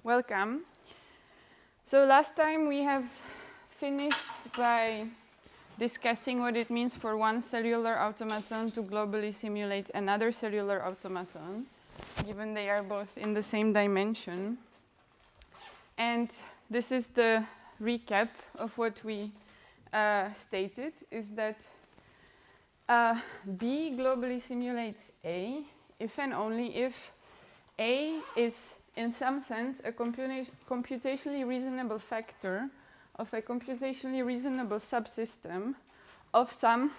Welcome. So last time we have finished by discussing what it means for one cellular automaton to globally simulate another cellular automaton, given they are both in the same dimension. And this is the recap of what we stated, is that B globally simulates A if and only if A is in some sense a computationally reasonable factor of a computationally reasonable subsystem of some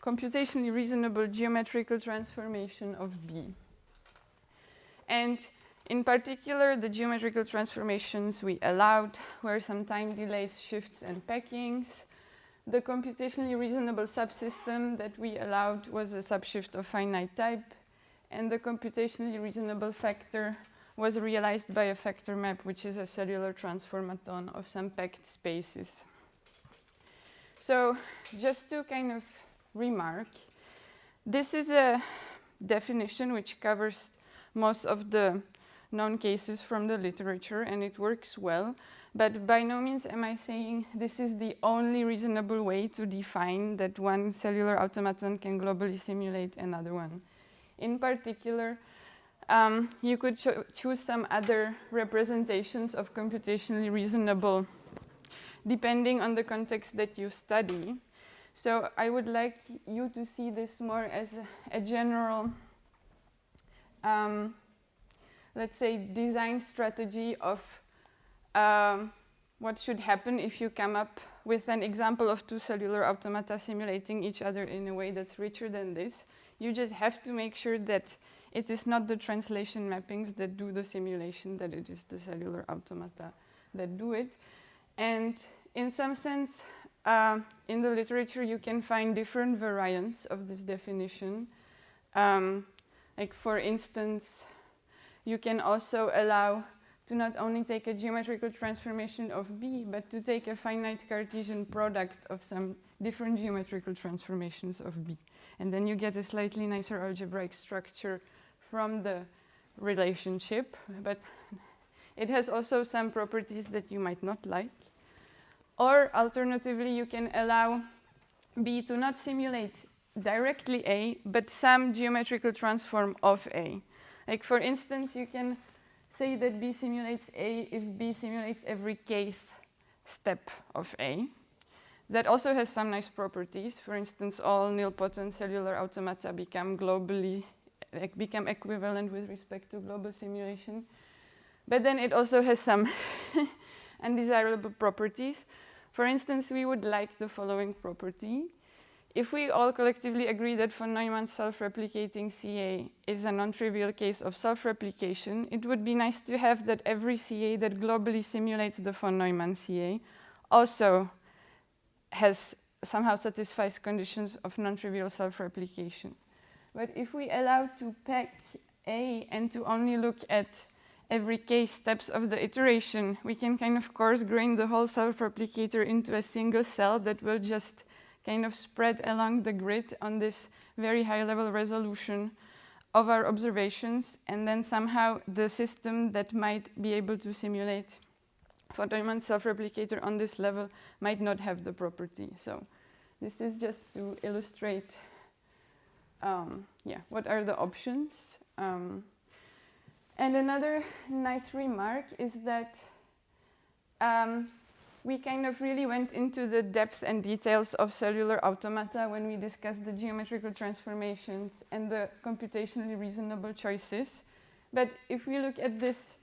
computationally reasonable geometrical transformation of B. And in particular, the geometrical transformations we allowed were some time delays, shifts, and packings. The computationally reasonable subsystem that we allowed was a subshift of finite type, and the computationally reasonable factor was realized by a factor map, which is a cellular transformaton of some packed spaces. So just to kind of remark, this is a definition which covers most of the known cases from the literature, and it works well. But by no means am I saying this is the only reasonable way to define that one cellular automaton can globally simulate another one. In particular, you could choose some other representations of computationally reasonable, depending on the context that you study. So I would like you to see this more as a general, let's say, design strategy of what should happen if you come up with an example of two cellular automata simulating each other in a way that's richer than this. You just have to make sure that it is not the translation mappings that do the simulation, that it is the cellular automata that do it. And in some sense, in the literature, you can find different variants of this definition. Like for instance, you can also allow to not only take a geometrical transformation of B, but to take a finite Cartesian product of some different geometrical transformations of B. And then you get a slightly nicer algebraic structure from the relationship, but it has also some properties that you might not like. Or alternatively, you can allow B to not simulate directly A, but some geometrical transform of A. Like for instance, you can say that B simulates A if B simulates every kth step of A. That also has some nice properties. For instance, all nilpotent cellular automata become equivalent with respect to global simulation. But then it also has some undesirable properties. For instance, we would like the following property. If we all collectively agree that von Neumann self-replicating CA is a non-trivial case of self-replication, it would be nice to have that every CA that globally simulates the von Neumann CA also somehow satisfies conditions of non-trivial self-replication. But if we allow to pack A and to only look at every case steps of the iteration, we can kind of coarse grain the whole self-replicator into a single cell that will just kind of spread along the grid on this very high level resolution of our observations, and then somehow the system that might be able to simulate von Neumann self-replicator on this level might not have the property. So this is just to illustrate what are the options. And another nice remark is that we kind of really went into the depth and details of cellular automata when we discussed the geometrical transformations and the computationally reasonable choices. But if we look at this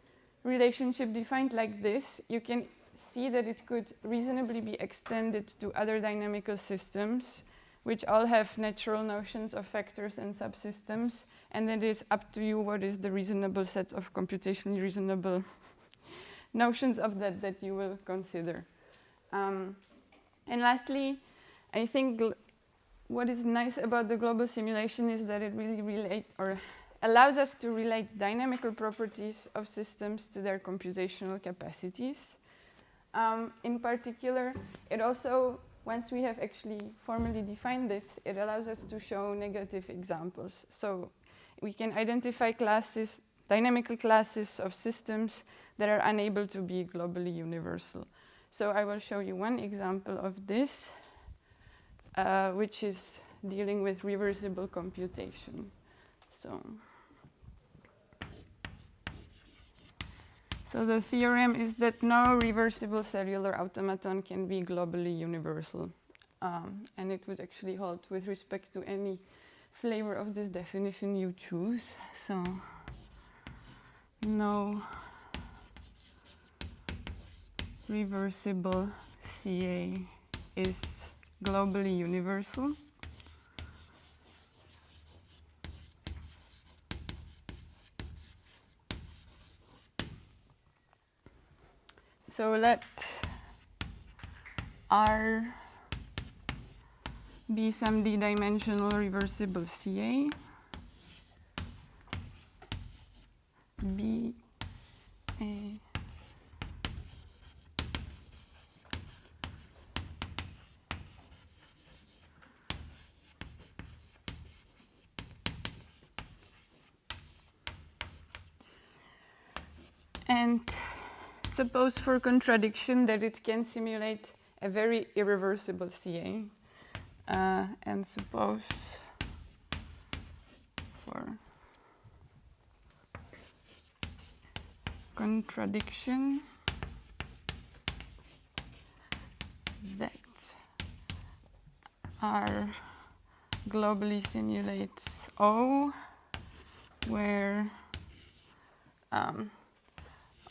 relationship defined like this, you can see that it could reasonably be extended to other dynamical systems, which all have natural notions of factors and subsystems, and it is up to you what is the reasonable set of computationally reasonable notions of that you will consider. And lastly, I think what is nice about the global simulation is that it really allows us to relate dynamical properties of systems to their computational capacities. In particular, it also, once we have actually formally defined this, it allows us to show negative examples. So we can identify classes, dynamical classes of systems that are unable to be globally universal. So I will show you one example of this, which is dealing with reversible computation. So the theorem is that no reversible cellular automaton can be globally universal. And it would actually hold with respect to any flavor of this definition you choose. So no reversible CA is globally universal. So let R be some d-dimensional reversible CA. B A and suppose for contradiction that it can simulate a very irreversible CA. And suppose for contradiction that R globally simulates O, where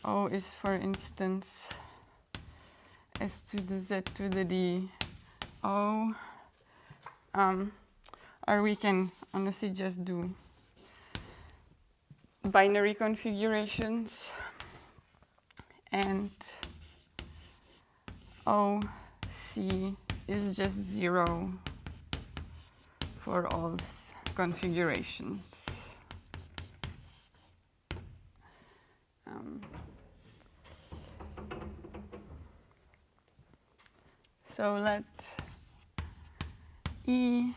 O is, for instance, S to the Z to the D O, or we can honestly just do binary configurations, and OC is just 0 for all configurations. So let E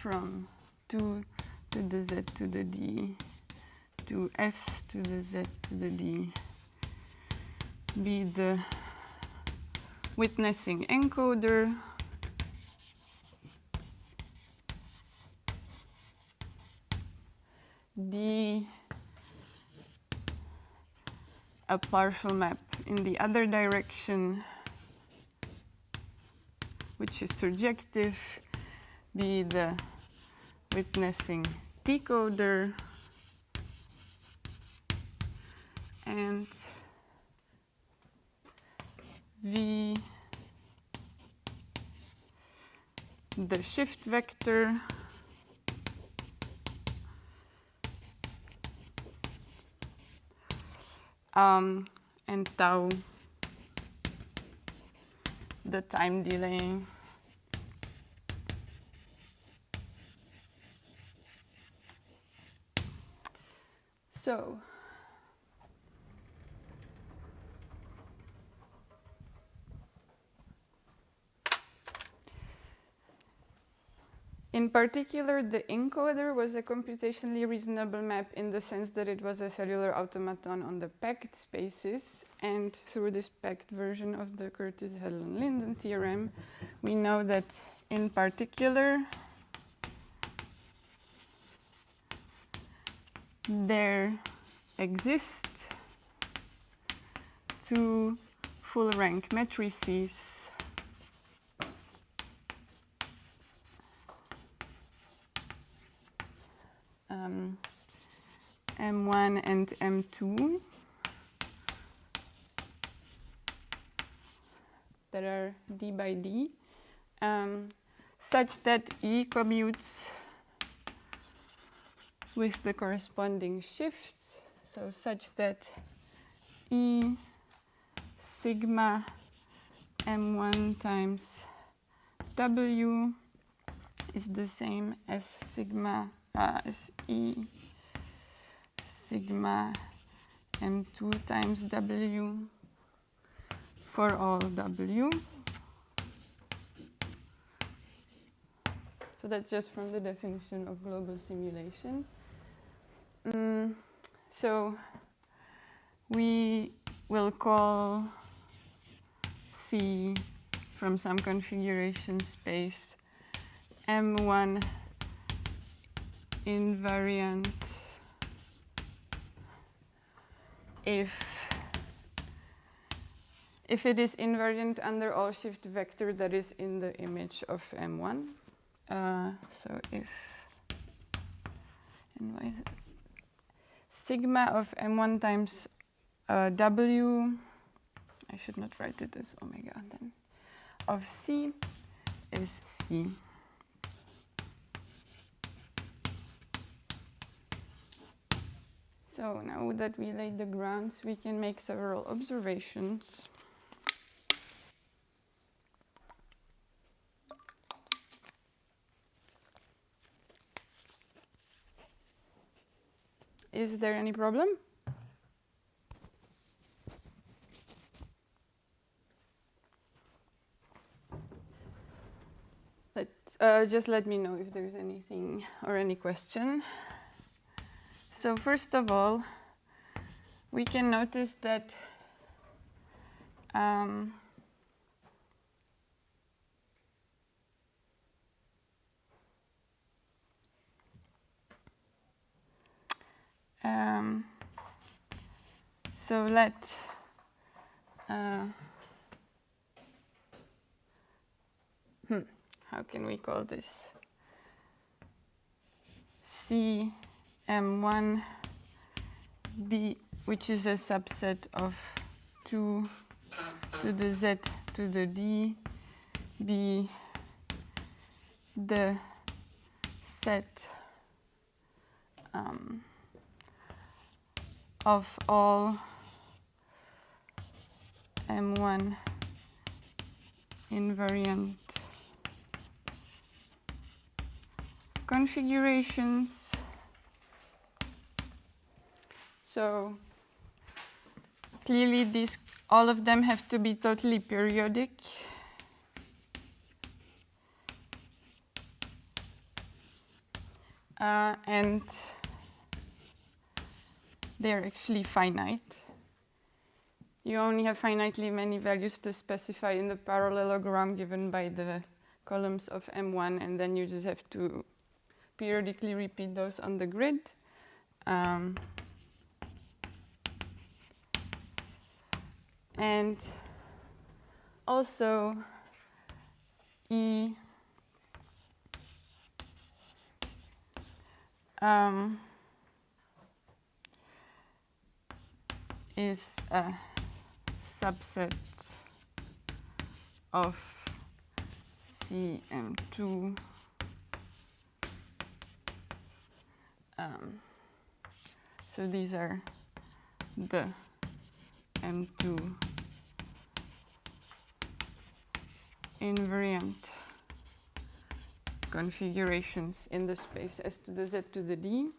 from 2 to the Z to the D to S to the Z to the D be the witnessing encoder D a partial map in the other direction, which is surjective, be the witnessing decoder, and V the shift vector and tau the time delay. So in particular, the encoder was a computationally reasonable map in the sense that it was a cellular automaton on the packed spaces, and through this packed version of the Curtis-Hedlund-Linden theorem, we know that in particular there exist two full rank matrices M1 and M2 that are d by d, such that E commutes with the corresponding shifts, so such that E sigma M1 times W is the same as sigma as E sigma M2 times W for all W. So that's just from the definition of global simulation. So we will call C from some configuration space M1 invariant if it is invariant under all shift vector that is in the image of M1. So if sigma of M1 times W, I should not write it as omega then, of C is C. So now that we laid the grounds, we can make several observations. Is there any problem? Just let me know if there's anything or any question. So first of all, we can notice that so let how can we call this? C M1 B, which is a subset of 2 to the Z to the D, be the set of all M1 invariant configurations. So clearly all of them have to be totally periodic. And they're actually finite. You only have finitely many values to specify in the parallelogram given by the columns of M1, and then you just have to periodically repeat those on the grid. And also E is a subset of CM2 so these are the M2 invariant configurations in the space S to the Z to the D.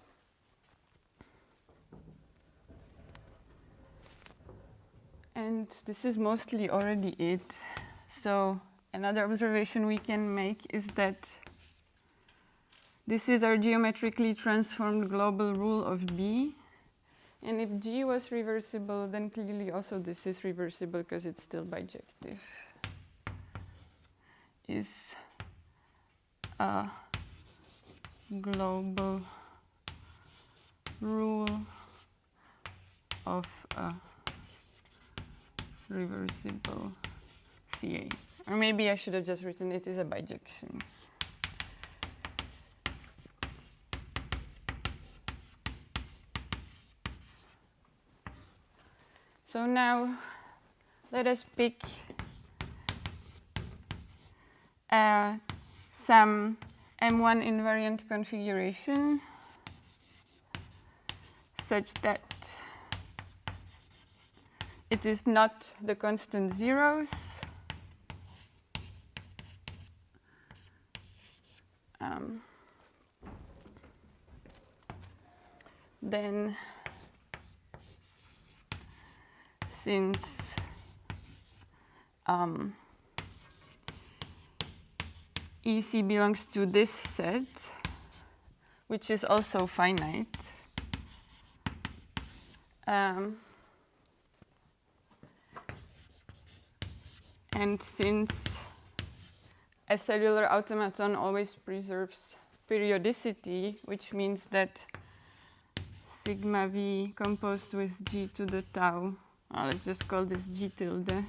And this is mostly already it. So another observation we can make is that this is our geometrically transformed global rule of B. And if G was reversible, then clearly also this is reversible because it's still bijective. Is a global rule of a reversible CA. Or maybe I should have just written it as a bijection. So now let us pick some M1 invariant configuration such that it is not the constant zeros. Then since EC belongs to this set, which is also finite, And since a cellular automaton always preserves periodicity, which means that sigma v composed with g to the tau, let's just call this g tilde.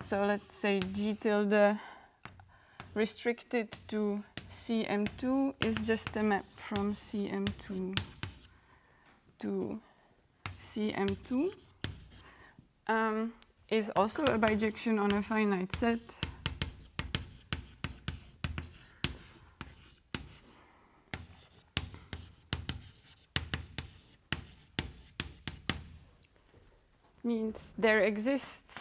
So let's say g tilde restricted to CM2 is just a map from CM2 to CM2. Is also a bijection on a finite set. Means there exists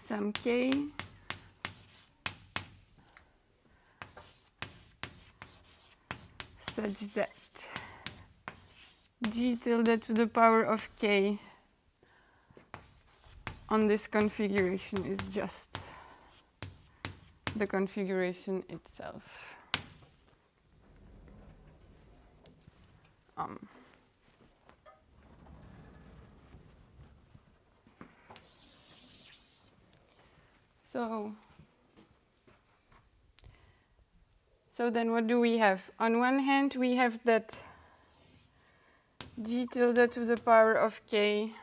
some k such that g tilde to the power of k on this configuration is just the configuration itself. So then what do we have? On one hand, we have that g tilde to the power of k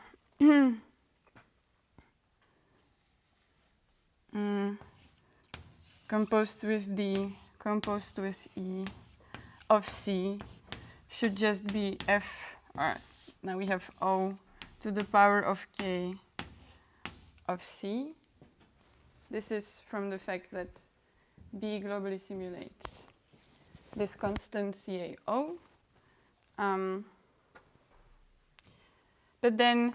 composed with E of C should just be f, or now we have O to the power of k of C. This is from the fact that B globally simulates this constant CAO. But then,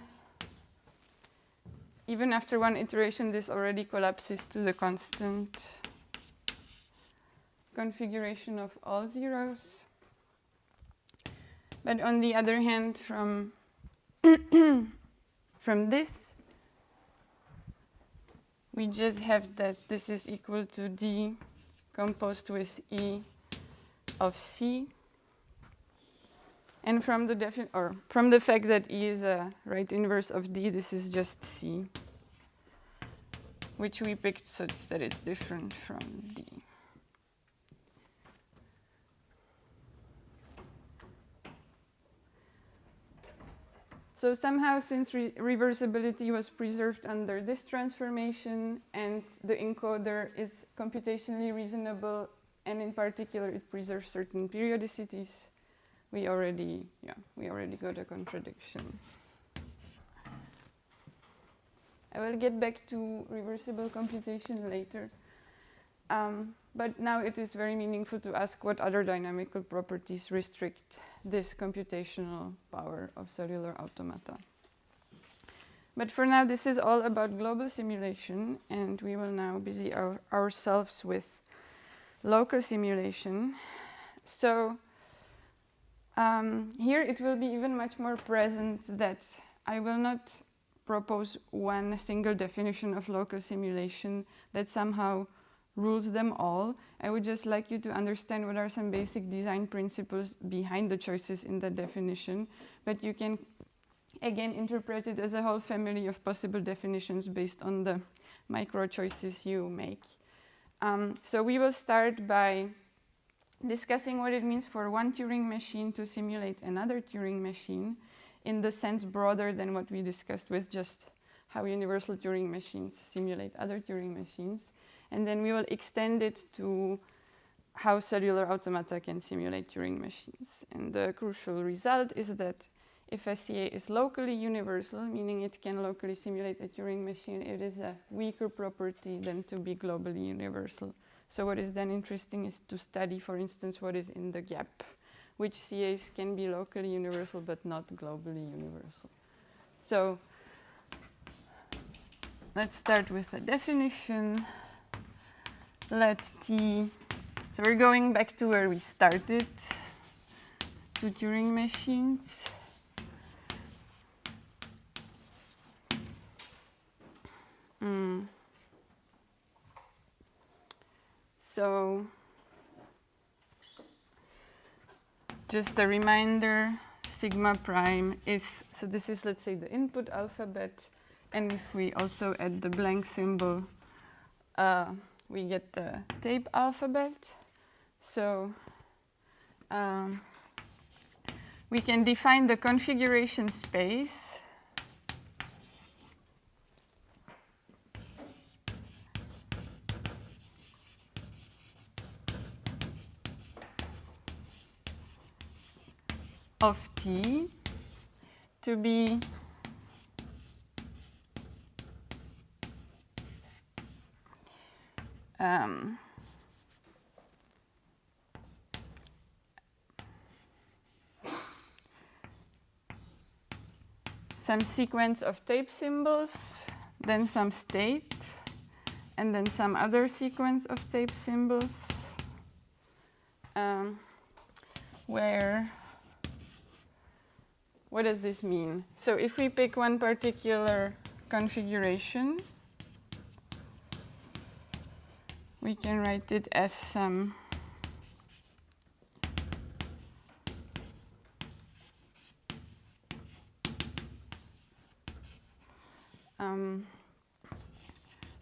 even after one iteration, this already collapses to the constant configuration of all zeros. But on the other hand, from this, we just have that this is equal to D composed with E of C. And from the fact that E is a right inverse of D, this is just C, which we picked such that it's different from D. So somehow, since reversibility was preserved under this transformation and the encoder is computationally reasonable, and in particular it preserves certain periodicities, we already got a contradiction. I will get back to reversible computation later. But now it is very meaningful to ask what other dynamical properties restrict this computational power of cellular automata. But for now, this is all about global simulation, and we will now busy ourselves with local simulation. So here it will be even much more present that I will not propose one single definition of local simulation that somehow rules them all. I would just like you to understand what are some basic design principles behind the choices in the definition, but you can again interpret it as a whole family of possible definitions based on the micro choices you make. So we will start by discussing what it means for one Turing machine to simulate another Turing machine in the sense broader than what we discussed with just how universal Turing machines simulate other Turing machines. And then we will extend it to how cellular automata can simulate Turing machines. And the crucial result is that if SCA is locally universal, meaning it can locally simulate a Turing machine, it is a weaker property than to be globally universal. So what is then interesting is to study, for instance, what is in the gap, which CAs can be locally universal but not globally universal. So let's start with a definition. Let T, so we're going back to where we started, to Turing machines. So just a reminder, sigma prime is, so this is, let's say, the input alphabet, and if we also add the blank symbol, we get the tape alphabet. So we can define the configuration space of T to be some sequence of tape symbols, then some state, and then some other sequence of tape symbols, where, what does this mean? So if we pick one particular configuration, we can write it as some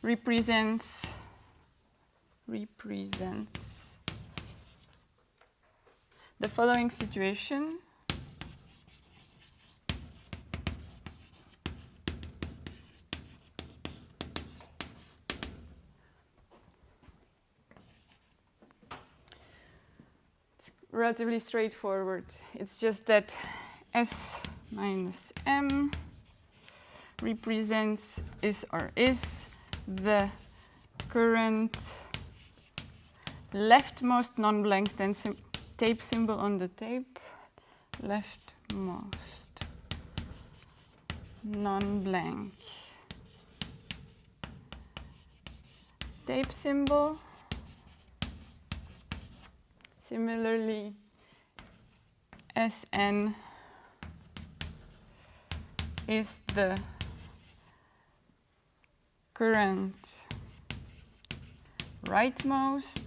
represents the following situation. It's relatively straightforward. It's just that S minus M represents is the current leftmost non-blank tape symbol on the tape, leftmost non-blank tape symbol. Similarly, Sn is the current rightmost,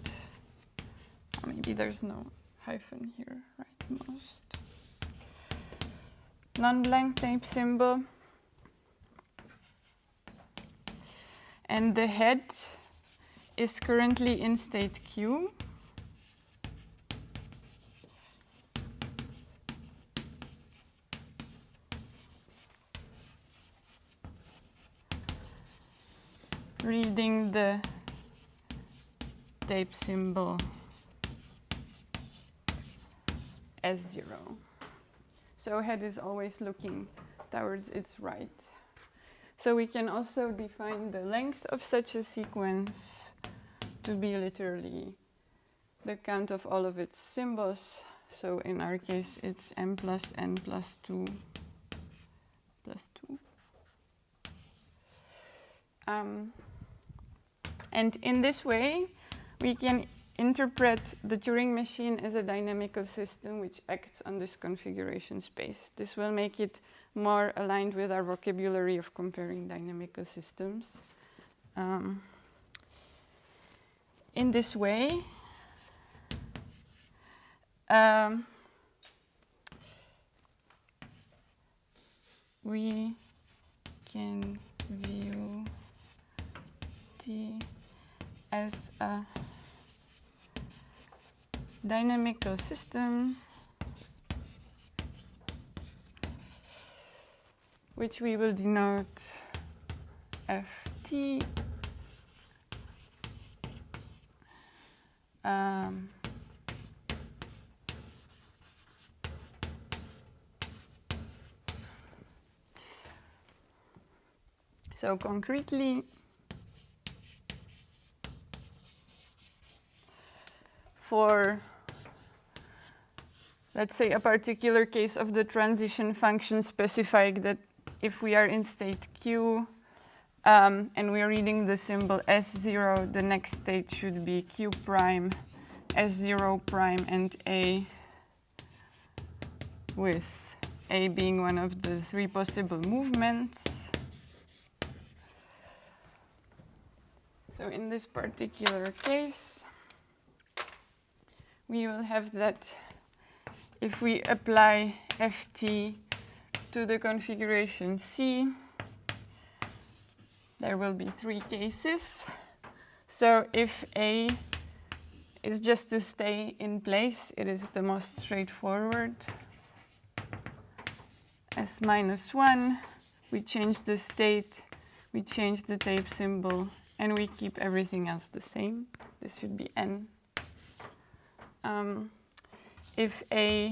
maybe there's no hyphen here, rightmost non-blank tape symbol, and the head is currently in state Q. Reading the tape symbol as 0. So head is always looking towards its right. So we can also define the length of such a sequence to be literally the count of all of its symbols. So in our case, it's m plus n plus 2 plus 2. And in this way, we can interpret the Turing machine as a dynamical system which acts on this configuration space. This will make it more aligned with our vocabulary of comparing dynamical systems. In this way, we can view T as a dynamical system which we will denote Ft so concretely, for, let's say, a particular case of the transition function specifying that if we are in state Q and we are reading the symbol S0, the next state should be Q prime, S0 prime, and A, with A being one of the 3 possible movements. So in this particular case, we will have that if we apply ft to the configuration C, there will be 3 cases. So if A is just to stay in place, it is the most straightforward. S-1, we change the state, we change the tape symbol, and we keep everything else the same. This should be N. If A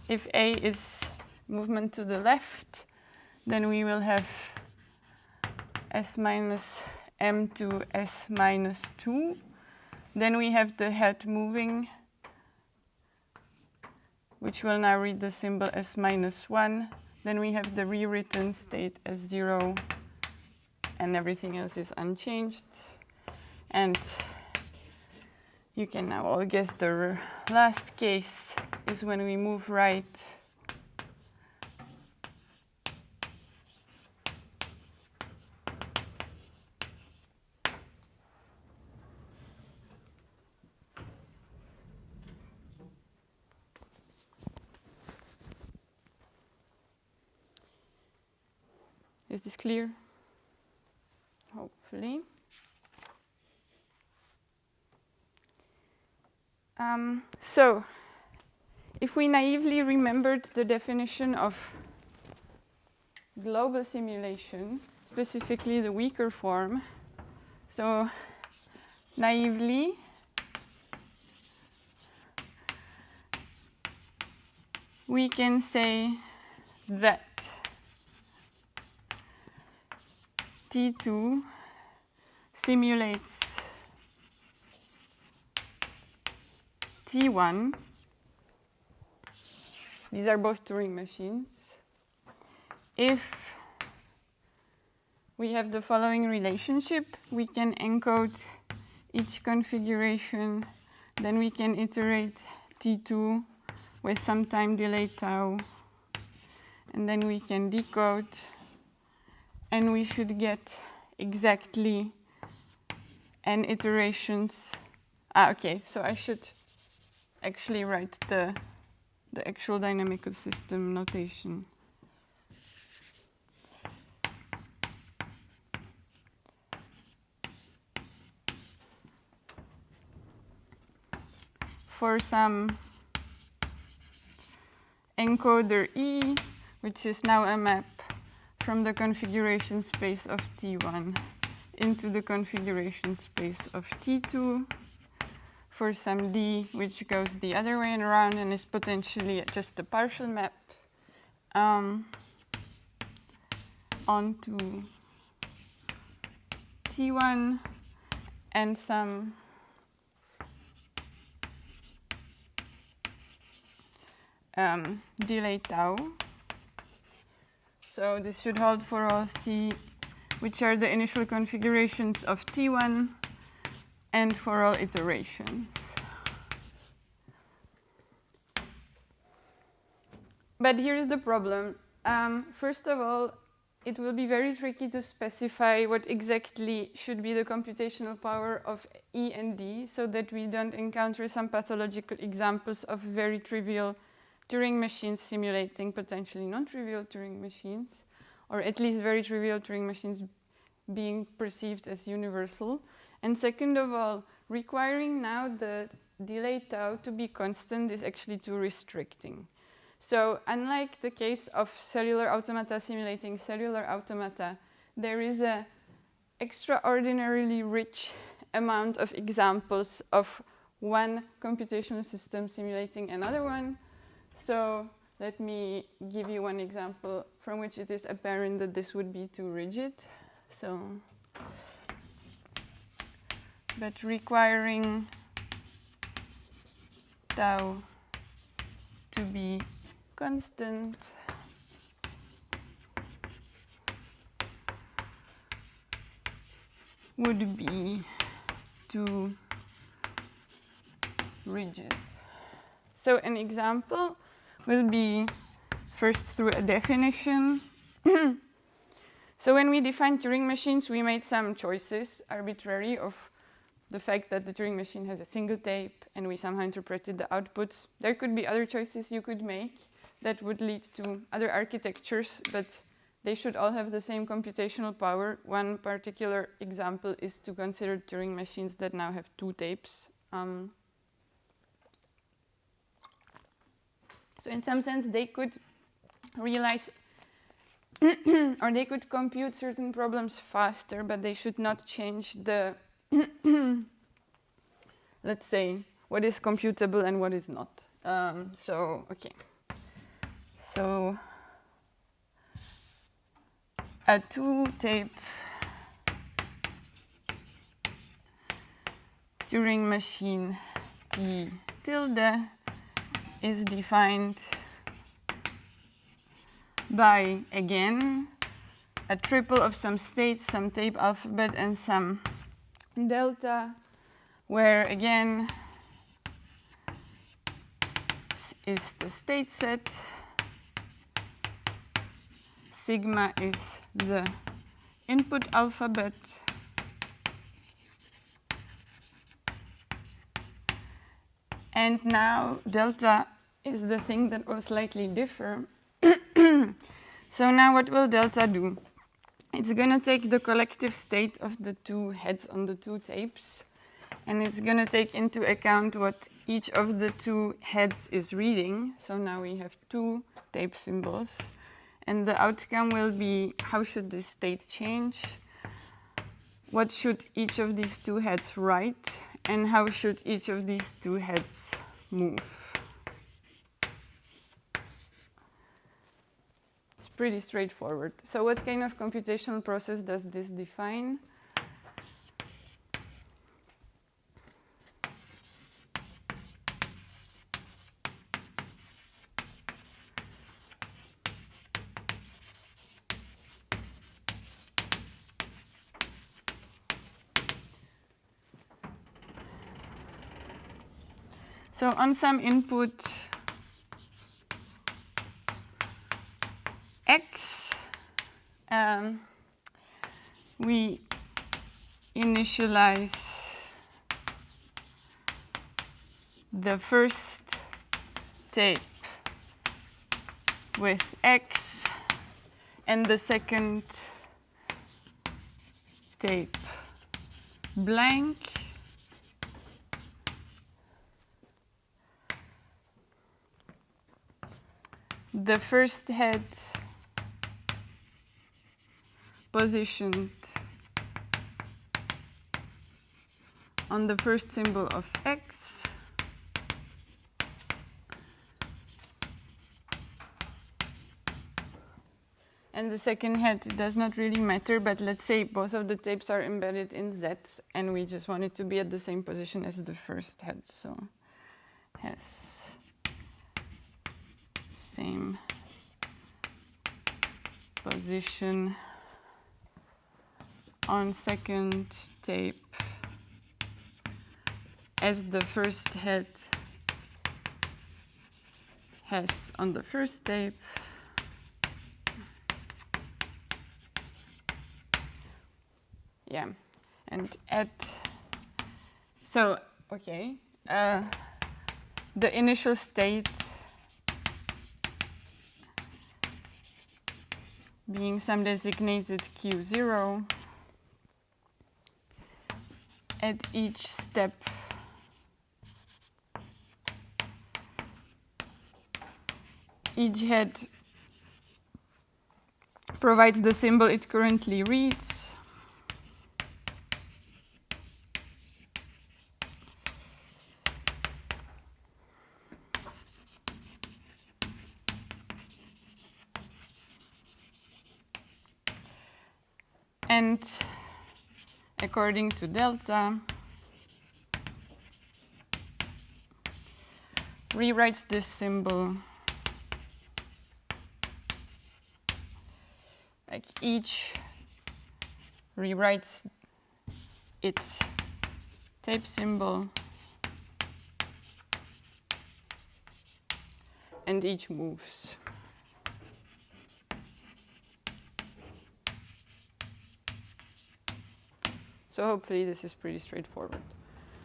if A is movement to the left, then we will have S minus M to S minus 2. Then we have the head moving, which will now read the symbol S minus 1. Then we have the rewritten state as 0, and everything else is unchanged. And you can now all guess the last case is when we move right. Is this clear? Hopefully. So, if we naively remembered the definition of global simulation, specifically the weaker form, so naively, we can say that T2 simulates T1. These are both Turing machines. If we have the following relationship, we can encode each configuration, then we can iterate T2 with some time delay tau, and then we can decode, and we should get exactly n iterations. Okay, so I should actually write the actual dynamical system notation. For some encoder E, which is now a map from the configuration space of T1 into the configuration space of T2, for some D, which goes the other way around and is potentially just a partial map onto T1, and some delay tau. So this should hold for all C, which are the initial configurations of T1, and for all iterations. But here's the problem. First of all, it will be very tricky to specify what exactly should be the computational power of E and D, so that we don't encounter some pathological examples of very trivial Turing machines simulating potentially non-trivial Turing machines, or at least very trivial Turing machines being perceived as universal. And second of all, requiring now the delay tau to be constant is actually too restricting. So unlike the case of cellular automata simulating cellular automata, there is an extraordinarily rich amount of examples of one computational system simulating another one. So let me give you one example from which it is apparent that this would be too rigid. So, but requiring tau to be constant would be too rigid. So an example will be first through a definition. So when we defined Turing machines, we made some choices, arbitrary, of the fact that the Turing machine has a single tape and we somehow interpreted the outputs. There could be other choices you could make that would lead to other architectures, but they should all have the same computational power. One particular example is to consider Turing machines that now have 2 tapes. So in some sense, they could realize or they could compute certain problems faster, but they should not change the, let's say, what is computable and what is not. Okay. So a 2-tape Turing machine T tilde is defined by, again, a triple of some states, some tape alphabet, and some delta, where, again, is the state set, sigma is the input alphabet, and now delta is the thing that will slightly differ. So now what will delta do? It's going to take the collective state of the 2 heads on the 2 tapes, and it's going to take into account what each of the 2 heads is reading. So now we have 2 tape symbols, and the outcome will be how should this state change, what should each of these 2 heads write, and how should each of these 2 heads move. Pretty straightforward. So what kind of computational process does this define? So on some input x, we initialize the first tape with x and the second tape blank. The first head positioned on the first symbol of x, and the second head does not really matter, but let's say both of the tapes are embedded in Z and we just want it to be at the same position as the first head, so has same position on second tape as the first head has on the first tape. Yeah, and so, okay, the initial state being some designated Q0, at each step each head provides the symbol it currently reads. And according to delta, rewrites this symbol like each rewrites its tape symbol and each moves. So So hopefully this is pretty straightforward.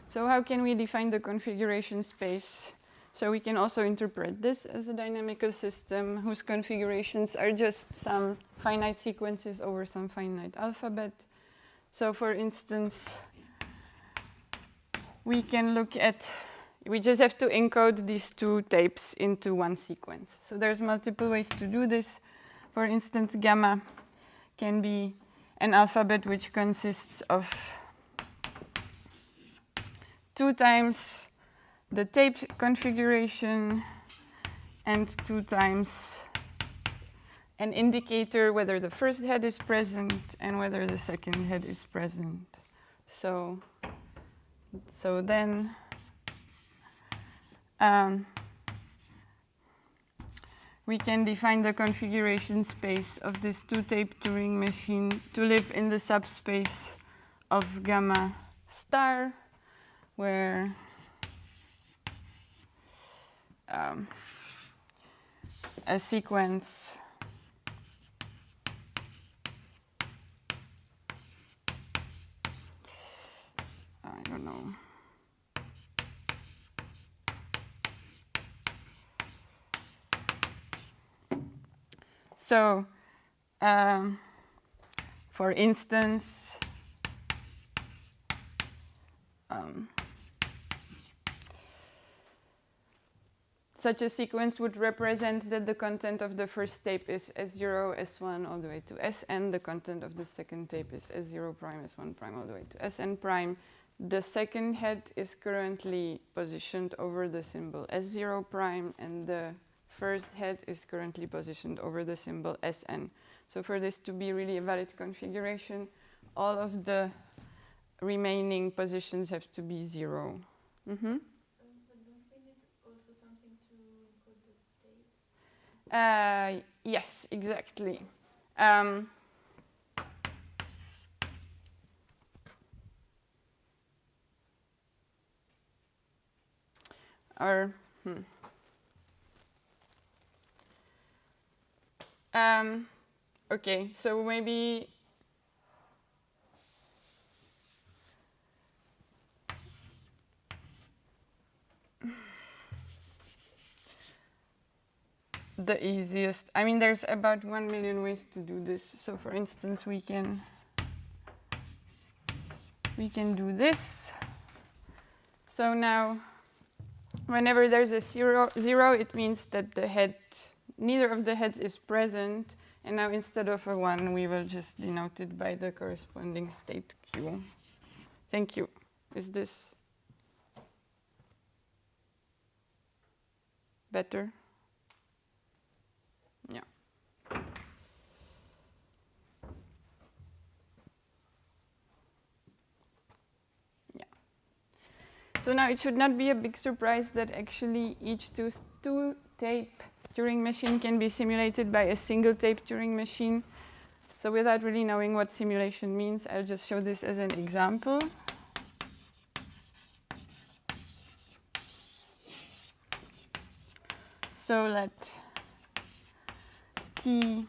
So how can we define the configuration space? So we can also interpret this as a dynamical system whose configurations are just some finite sequences over some finite alphabet. So for instance, we can look at, we just have to encode these two tapes into one sequence. So there's multiple ways to do this. For instance, gamma can be an alphabet which consists of 2 times the tape configuration and 2 times an indicator whether the first head is present and whether the second head is present. So then we can define the configuration space of this 2-tape Turing machine to live in the subspace of gamma star, where a sequence I don't know. So, for instance, such a sequence would represent that the content of the first tape is S0, S1 all the way to Sn. The content of the second tape is S0 prime, S1 prime all the way to Sn prime. The second head is currently positioned over the symbol S0 prime, and the first head is currently positioned over the symbol Sn. So for this to be really a valid configuration, all of the remaining positions have to be 0. But don't we need also something to encode the state? Yes, exactly. Okay, so maybe the easiest. I mean, there's about 1 million ways to do this. So for instance, we can do this. So now, whenever there's a zero, it means that the head, neither of the heads is present. And now instead of a 1, we will just denote it by the corresponding state Q. Thank you. Is this better? Yeah. Yeah. So now it should not be a big surprise that actually each two-tape Turing machine can be simulated by a single-tape Turing machine. So without really knowing what simulation means, I'll just show this as an example. So let T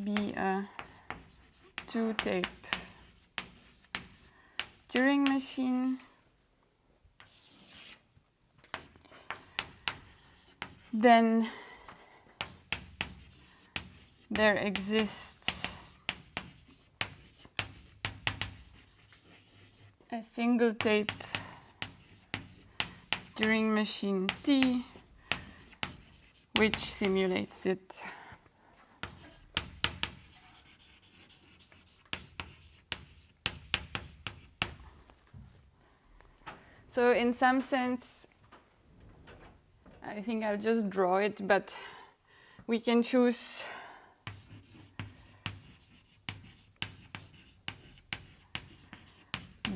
be a 2-tape Turing machine. Then there exists a single-tape Turing machine T, which simulates it. So in some sense, I think I'll just draw it, but we can choose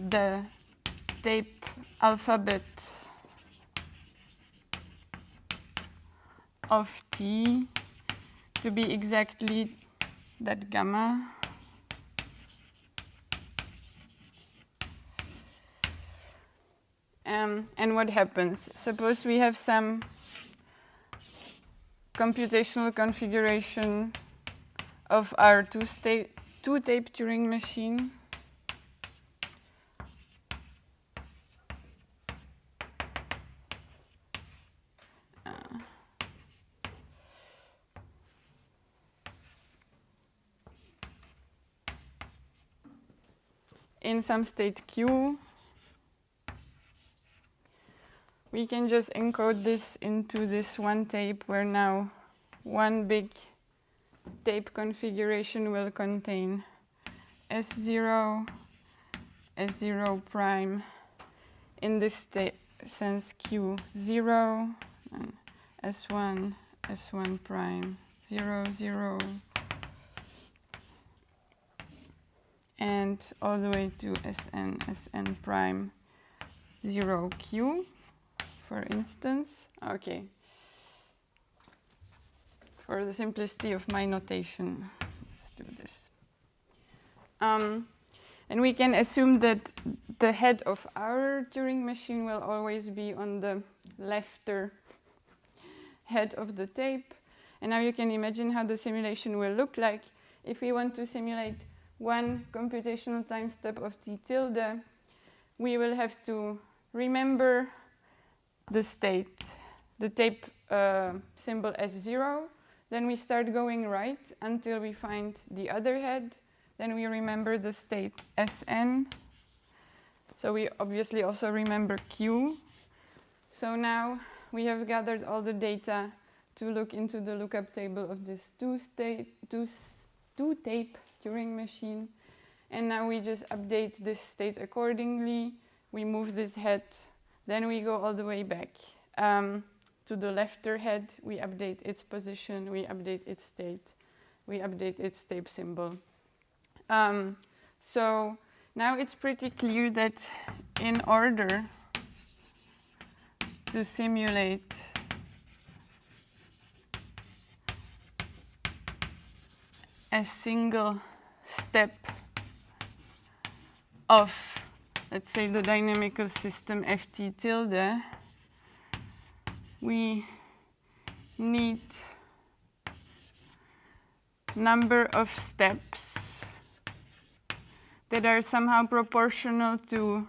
the tape alphabet of T to be exactly that gamma. And what happens? Suppose we have some computational configuration of our two-tape Turing machine. In some state Q, we can just encode this into this one tape where now one big tape configuration will contain S0, S0 prime, in this sense Q0, and S1, S1 prime, 0, 0, and all the way to Sn, Sn prime, 0, Q, for instance. Okay. For the simplicity of my notation, let's do this. And we can assume that the head of our Turing machine will always be on the lefter head of the tape. And now you can imagine how the simulation will look like. If we want to simulate one computational time step of t tilde, we will have to remember the state, the tape symbol S0. Then we start going right until we find the other head. Then we remember the state Sn. So we obviously also remember Q. So now we have gathered all the data to look into the lookup table of this two-tape Turing machine. And now we just update this state accordingly. We move this head. Then we go all the way back to the lefter head. We update its position. We update its state. We update its tape symbol. So now it's pretty clear that in order to simulate a single step of, let's say, the dynamical system ft tilde, we need number of steps that are somehow proportional to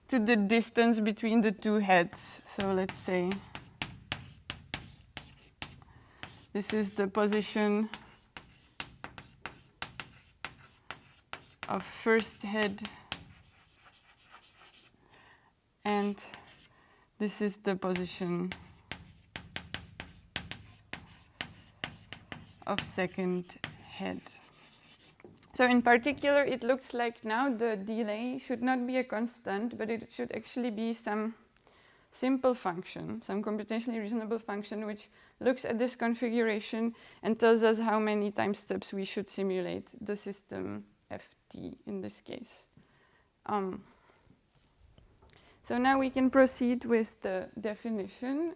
the distance between the two heads. So let's say this is the position of first head, and this is the position of second head. So in particular, it looks like now the delay should not be a constant, but it should actually be some simple function, some computationally reasonable function, which looks at this configuration and tells us how many time steps we should simulate the system ft in this case. So now we can proceed with the definition.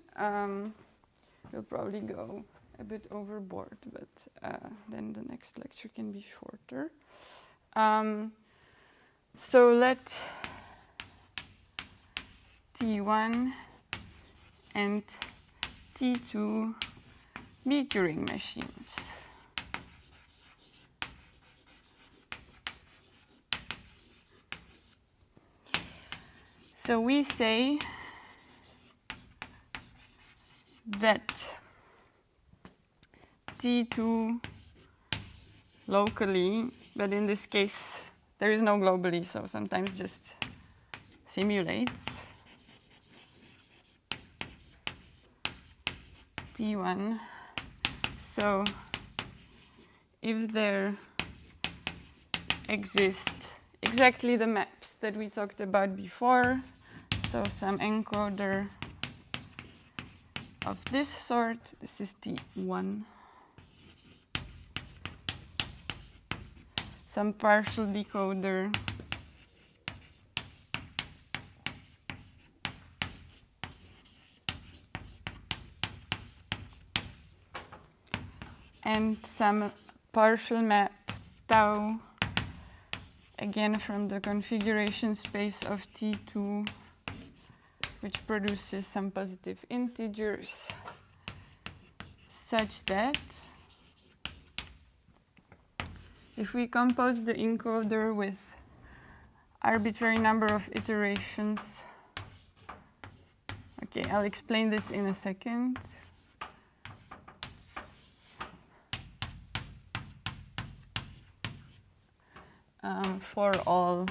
We'll probably go a bit overboard, but then the next lecture can be shorter. So let T1 and T2 be Turing machines. So we say that T2 locally, but in this case there is no globally, so sometimes just simulates T1. So if there exist exactly the maps that we talked about before, so some encoder of this sort, this is T1. Some partial decoder and some partial map tau, again from the configuration space of T2, which produces some positive integers. such that if we compose the encoder with arbitrary number of iterations, okay, I'll explain this in a second. For all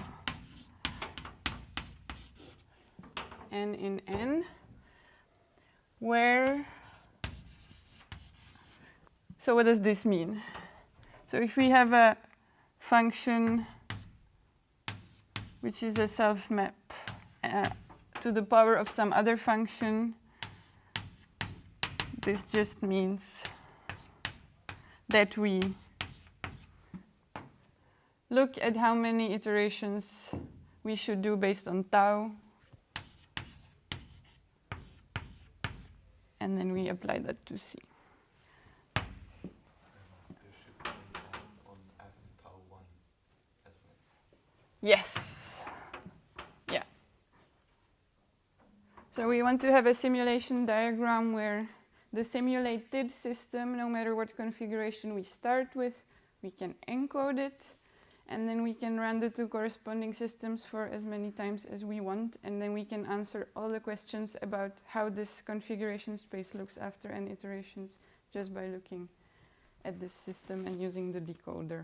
n in n, where, so what does this mean? So if we have a function which is a self-map to the power of some other function, this just means that we look at how many iterations we should do based on tau, and then we apply that to C. There should be an on f tau 1 as well. Yes. Yeah. So we want to have a simulation diagram where the simulated system, no matter what configuration we start with, we can encode it, and then we can run the two corresponding systems for as many times as we want, and then we can answer all the questions about how this configuration space looks after n iterations just by looking at this system and using the decoder.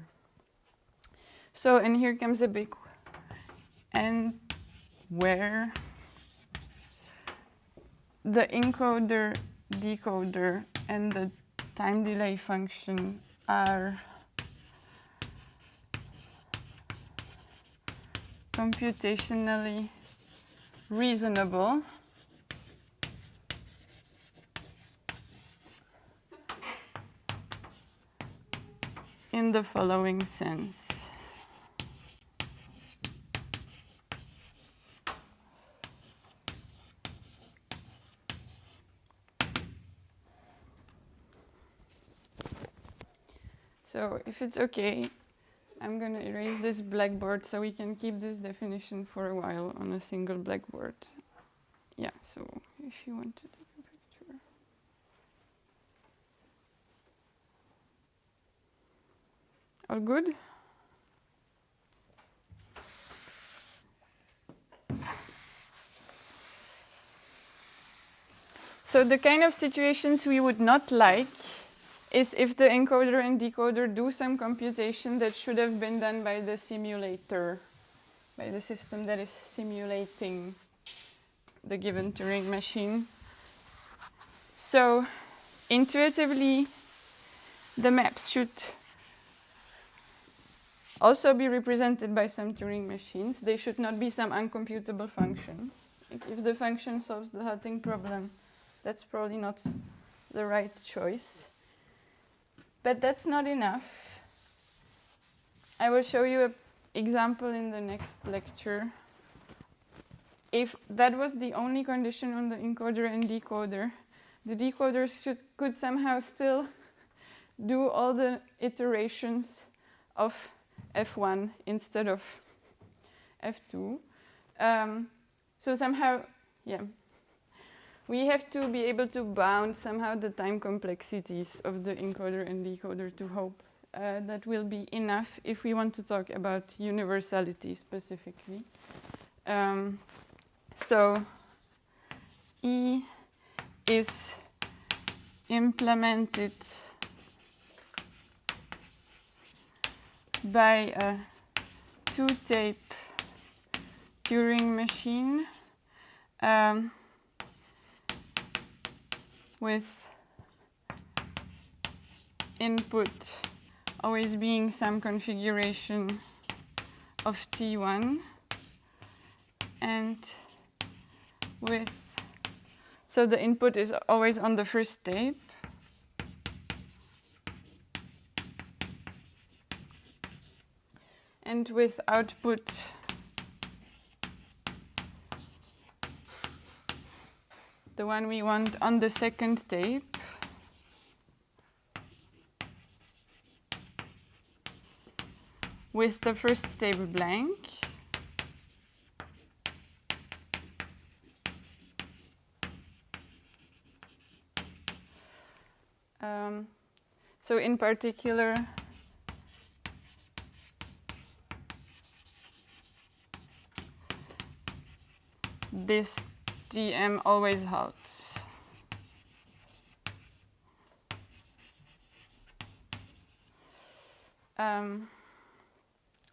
So, and here comes a big and where the encoder, decoder, and the time delay function are computationally reasonable in the following sense. So if it's okay, I'm going to erase this blackboard so we can keep this definition for a while on a single blackboard. Yeah, so if you want to take a picture. All good? So the kind of situations we would not like is if the encoder and decoder do some computation that should have been done by the simulator, by the system that is simulating the given Turing machine. So intuitively, the maps should also be represented by some Turing machines. They should not be some uncomputable functions. Like if the function solves the Hutting problem, that's probably not the right choice. But that's not enough. I will show you an example in the next lecture. If that was the only condition on the encoder and decoder, the decoders could somehow still do all the iterations of F1 instead of F2. So somehow, yeah, we have to be able to bound somehow the time complexities of the encoder and decoder to hope that will be enough if we want to talk about universality specifically. So E is implemented by a two-tape Turing machine with input always being some configuration of T1 and with, so the input is always on the first tape. And with output the one we want on the second tape. With the first tape blank. So in particular, this TM always halts.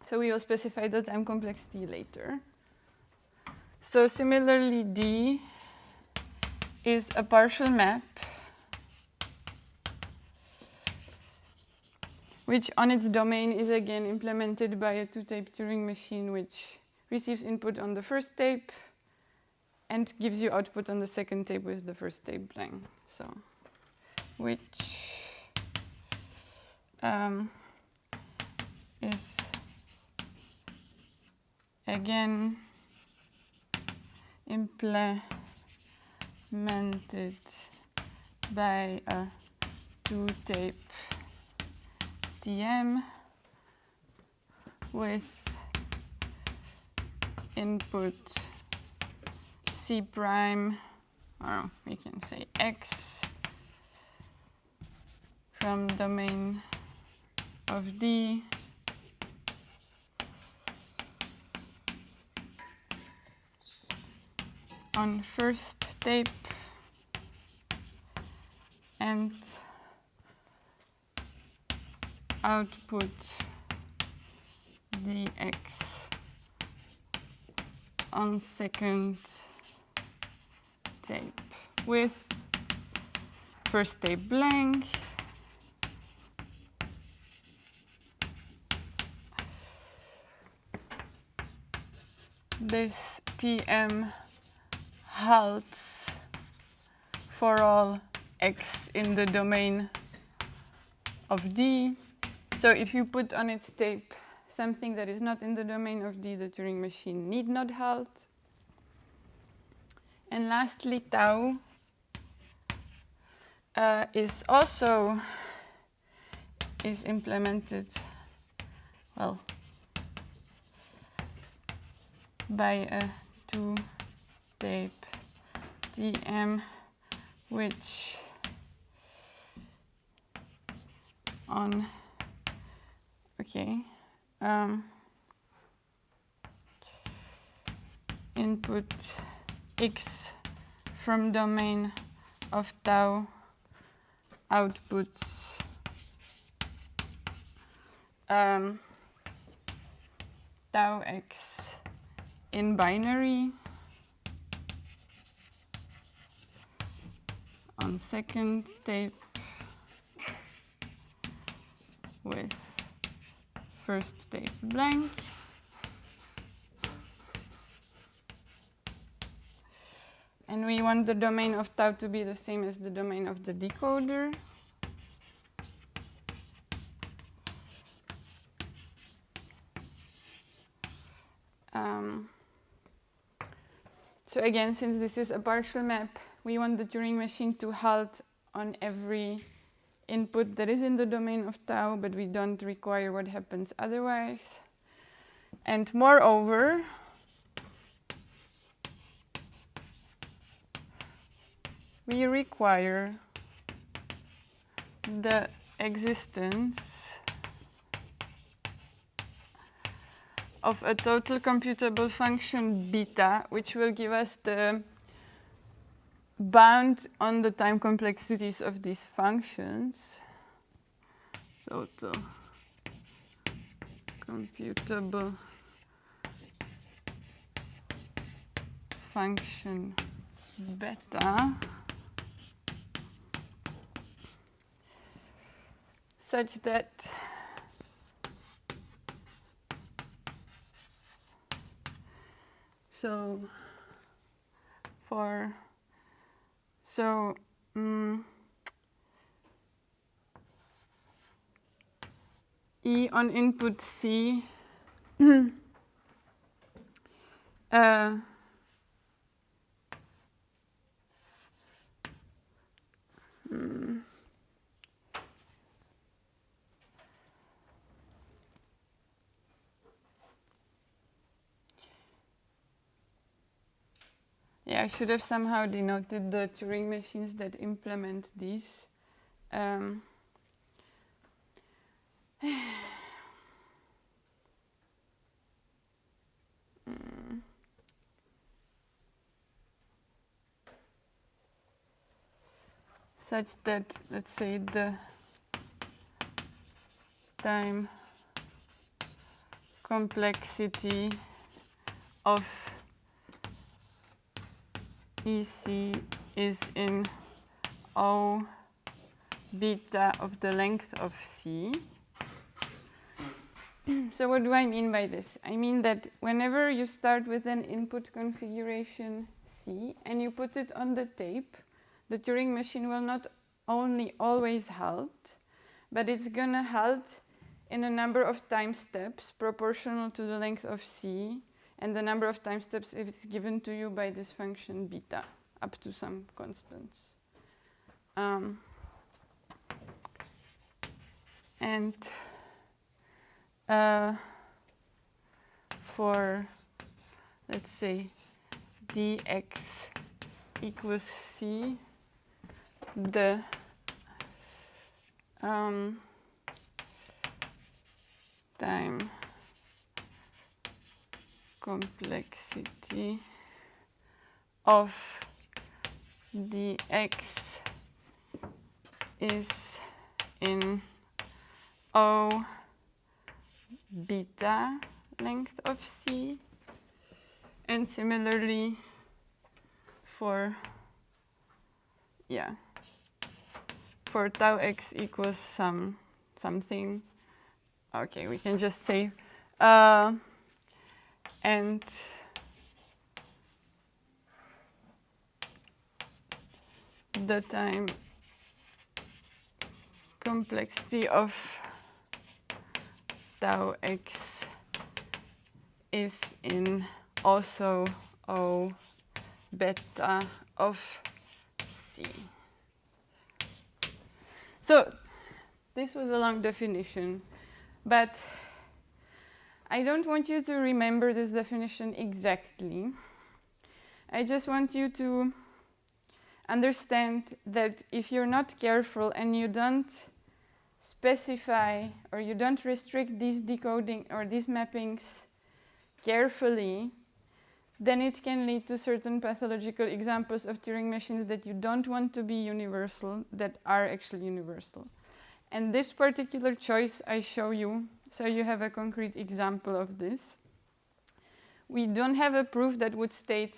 So we will specify the time complexity later. So similarly, D is a partial map which on its domain is again implemented by a two-tape Turing machine which receives input on the first tape and gives you output on the second tape with the first tape blank. So, which is again implemented by a two-tape TM with input C prime, or we can say X, from domain of D on first tape and output dx on second tape with first tape blank this TM halts for all x in the domain of D. So if you put on its tape something that is not in the domain of D, the Turing machine need not halt. And lastly, tau is also implemented, well, by a two-tape TM, which on input x from domain of tau outputs tau x in binary on second tape with first tape blank. And we want the domain of tau to be the same as the domain of the decoder. So again, since this is a partial map, we want the Turing machine to halt on every input that is in the domain of tau, but we don't require what happens otherwise. And moreover, we require the existence of a total computable function beta, which will give us the bound on the time complexities of these functions. Total computable function beta such that E on input C yeah, I should have somehow denoted the Turing machines that implement these. Such that, let's say, the time complexity of EC is in O beta of the length of C. So what do I mean by this? I mean that whenever you start with an input configuration C and you put it on the tape, the Turing machine will not only always halt, but it's gonna halt in a number of time steps proportional to the length of C and the number of time steps if it's given to you by this function beta up to some constants. And for, let's say, dx equals C, the time complexity of dx is in O beta length of C, and similarly for tau x equals something. Okay, we can just say and the time complexity of tau x is in also O beta of C. So this was a long definition, but I don't want you to remember this definition exactly. I just want you to understand that if you're not careful and you don't specify or you don't restrict these decoding or these mappings carefully, then it can lead to certain pathological examples of Turing machines that you don't want to be universal, that are actually universal. And this particular choice I show you, so you have a concrete example of this. We don't have a proof that would state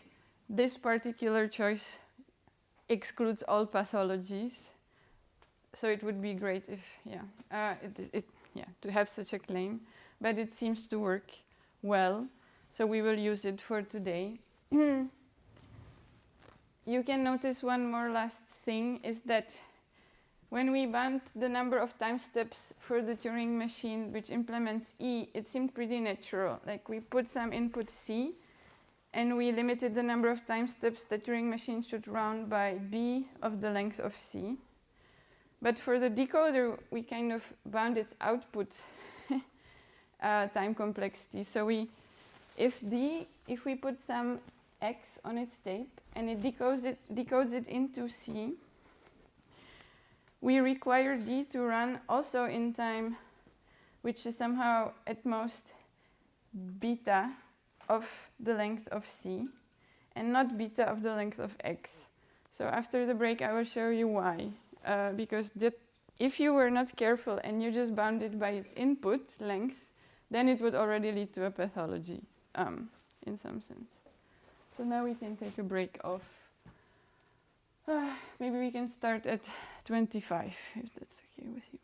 this particular choice excludes all pathologies. So it would be great if, to have such a claim, but it seems to work well. So we will use it for today. You can notice one more last thing is that when we bound the number of time steps for the Turing machine which implements E, it seemed pretty natural. Like we put some input C and we limited the number of time steps the Turing machine should run by B of the length of C. But for the decoder, we kind of bound its output time complexity. So if we put some X on its tape and it decodes it into C, we require D to run also in time, which is somehow at most beta of the length of C, and not beta of the length of X. So after the break, I will show you why. Because if you were not careful and you just bound it by its input length, then it would already lead to a pathology, in some sense. So now we can take a break of, maybe we can start at 25, if that's okay with you.